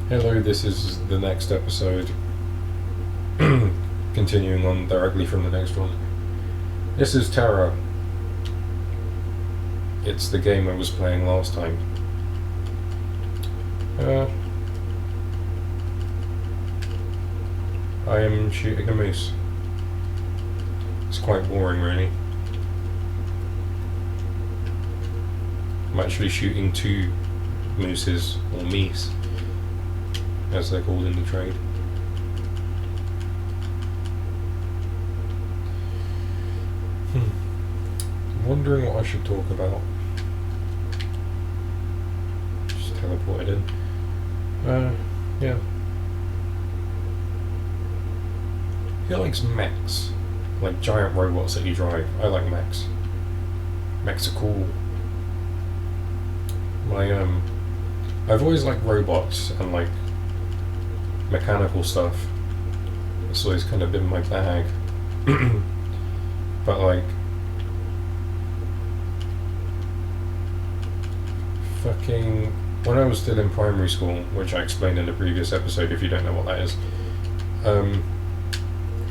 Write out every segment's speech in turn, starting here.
Hello, this is the next episode, continuing on directly from the next one. This is Tera. It's the game I was playing last time. I am shooting a moose. It's quite boring, really. I'm actually shooting two mooses, or meese, as they're called in the trade. I'm wondering what I should talk about. Just teleported in. Yeah. Who likes mechs? Like giant robots that you drive. I like mechs. Mechs are cool. I've always liked robots and like mechanical stuff. It's always kind of been my bag. But like, fucking, when I was still in primary school, which I explained in the previous episode if you don't know what that is,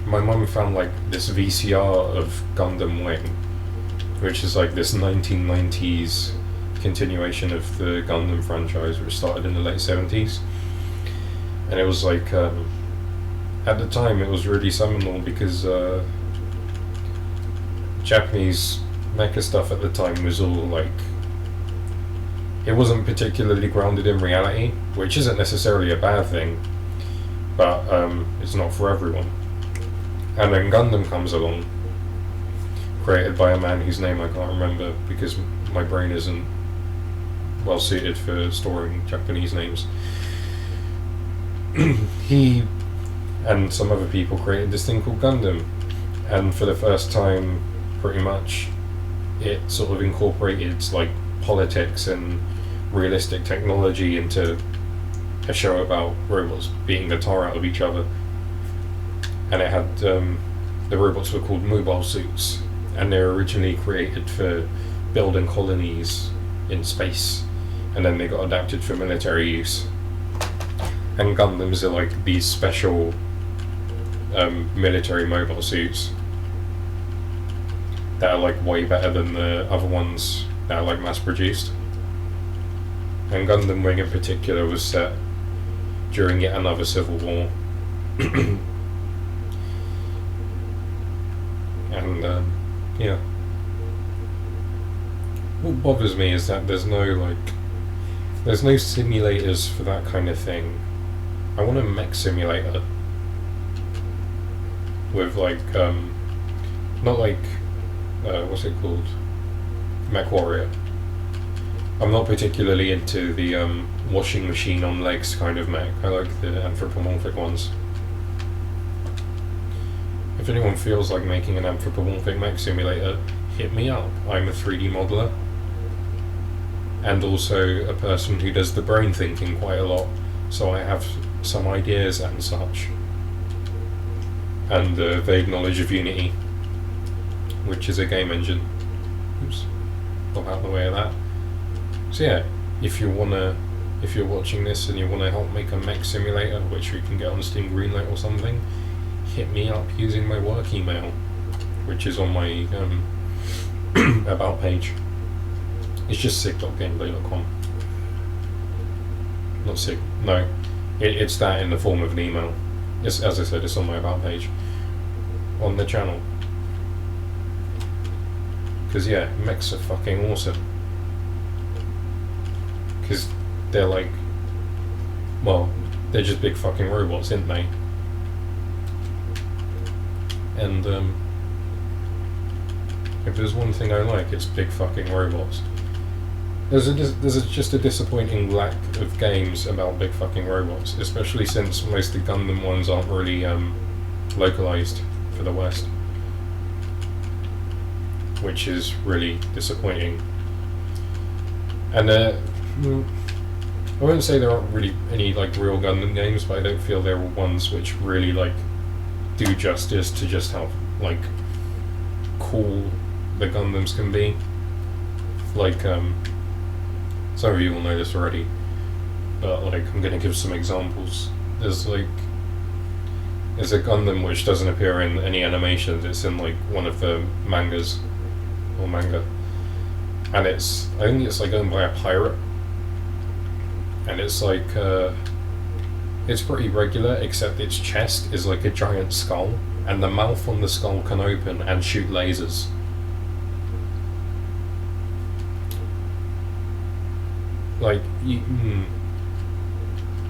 my mum found like this VCR of Gundam Wing, which is like this 1990s continuation of the Gundam franchise, which started in the late 70s. And it was like, at the time it was really seminal because Japanese mecha stuff at the time was all like, it wasn't particularly grounded in reality, which isn't necessarily a bad thing, but it's not for everyone. And then Gundam comes along, created by a man whose name I can't remember because my brain isn't well suited for storing Japanese names. He and some other people created this thing called Gundam, and for the first time, pretty much, it sort of incorporated like politics and realistic technology into a show about robots beating the tar out of each other. And it had the robots were called mobile suits, and they were originally created for building colonies in space, and then they got adapted for military use. And Gundams are like these special military mobile suits that are like way better than the other ones that are like mass produced. And Gundam Wing in particular was set during yet another civil war. And yeah, what bothers me is that there's no simulators for that kind of thing. I want a mech simulator with like not like what's it called, Mech Warrior. I'm not particularly into the washing machine on legs kind of mech. I like the anthropomorphic ones. If anyone feels like making an anthropomorphic mech simulator, hit me up. I'm a 3D modeler and also a person who does the brain thinking quite a lot, so I have some ideas and such, and a vague knowledge of Unity, which is a game engine. Oops, got out of the way of that. So yeah, if you're watching this and you wanna help make a mech simulator, which we can get on Steam Greenlight or something, hit me up using my work email, which is on my about page. It's just sig.gameplay.com. Not sig. No, it's that in the form of an email. It's, as I said, it's on my about page on the channel. Because yeah, mechs are fucking awesome. Because they're like, well, they're just big fucking robots, aren't they? And if there's one thing I like, it's big fucking robots. There's just a disappointing lack of games about big fucking robots, especially since most of the Gundam ones aren't really localized for the West, which is really disappointing. And I wouldn't say there aren't really any like real Gundam games, but I don't feel there are ones which really like do justice to just how like cool the Gundams can be. Like some of you will know this already, but like I'm gonna give some examples. There's a Gundam which doesn't appear in any animations. It's in like one of the mangas or manga, and I think it's like owned by a pirate, and it's like it's pretty regular, except its chest is like a giant skull, and the mouth on the skull can open and shoot lasers. Like,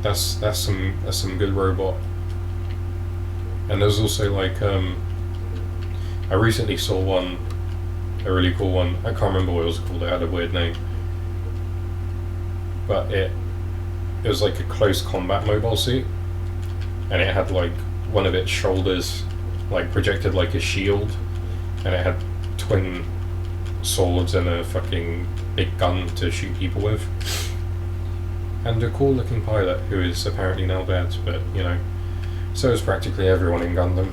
that's some good robot. And there's also like I recently saw one, a really cool one. I can't remember what it was called. It had a weird name, but it was like a close combat mobile suit, and it had like one of its shoulders like projected like a shield, and it had twin swords and a fucking big gun to shoot people with, and a cool looking pilot who is apparently now dead, but you know, so is practically everyone in Gundam.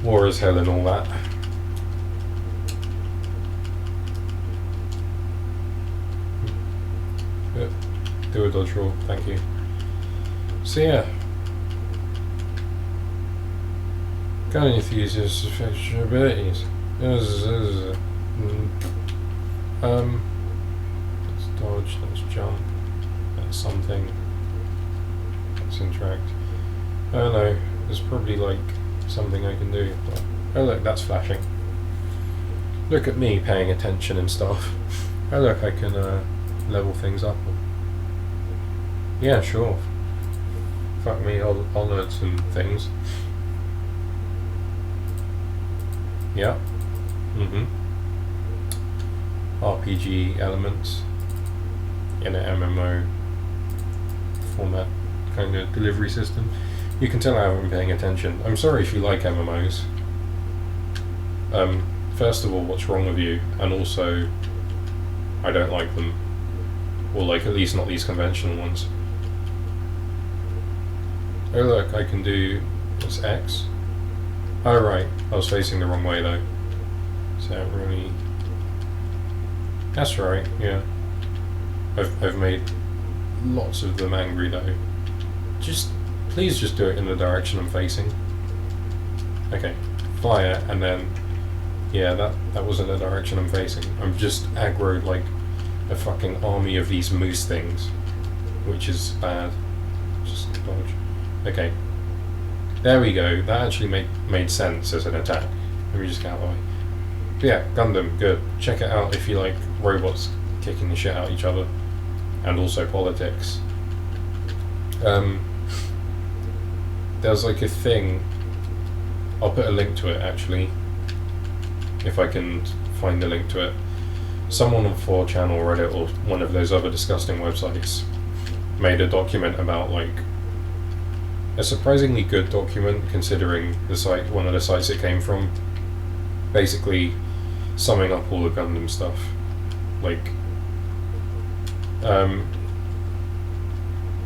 War is hell and all that. Do a dodge roll, thank you. So yeah, gun enthusiasts affect your abilities. Let's dodge, let's jump, that's something, let's interact. I don't know, there's probably like something I can do. But, oh look, that's flashing. Look at me paying attention and stuff. Oh look, I can level things up. Yeah, sure. Fuck me, I'll learn some things. Yeah. RPG elements in an MMO format kind of delivery system. You can tell I haven't been paying attention. I'm sorry if you like MMOs. First of all, what's wrong with you? And also, I don't like them. Or like, at least not these conventional ones. Oh look, I can do... It's X? Oh right, I was facing the wrong way though. So that really... That's right, yeah. I've made lots of them angry though. Please just do it in the direction I'm facing. Okay, fly it, and then... Yeah, that wasn't the direction I'm facing. I'm just aggroed like a fucking army of these moose things. Which is bad. Just dodge. Okay. There we go. That actually made sense as an attack. Let me just get out of the way. But yeah, Gundam, good. Check it out if you like robots kicking the shit out of each other. And also politics. There's like a thing... I'll put a link to it actually. If I can find the link to it. Someone on 4chan or Reddit or one of those other disgusting websites made a document about like a surprisingly good document considering the site, one of the sites it came from, basically summing up all the Gundam stuff, like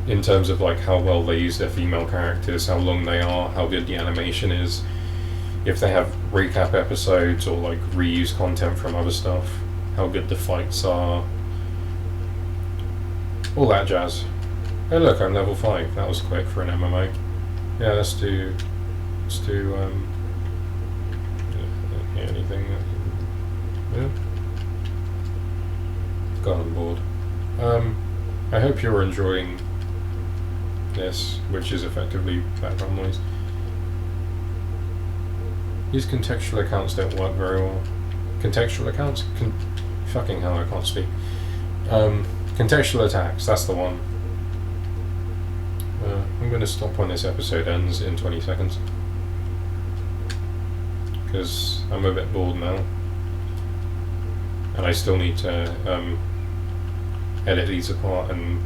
in terms of like how well they use their female characters, how long they are, how good the animation is, if they have recap episodes or like reuse content from other stuff, how good the fights are, all that jazz. Oh look, I'm level 5. That was quick for an MMO. Yeah, let's do anything. Yeah. Got on board. I hope you're enjoying this, which is effectively background noise. These contextual accounts don't work very well. Contextual accounts? Fucking hell, I can't speak. Contextual attacks, that's the one. I'm going to stop when this episode ends in 20 seconds. Because I'm a bit bored now. And I still need to edit these apart and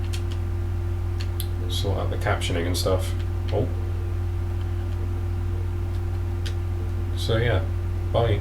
sort out the captioning and stuff. Oh. So yeah, bye.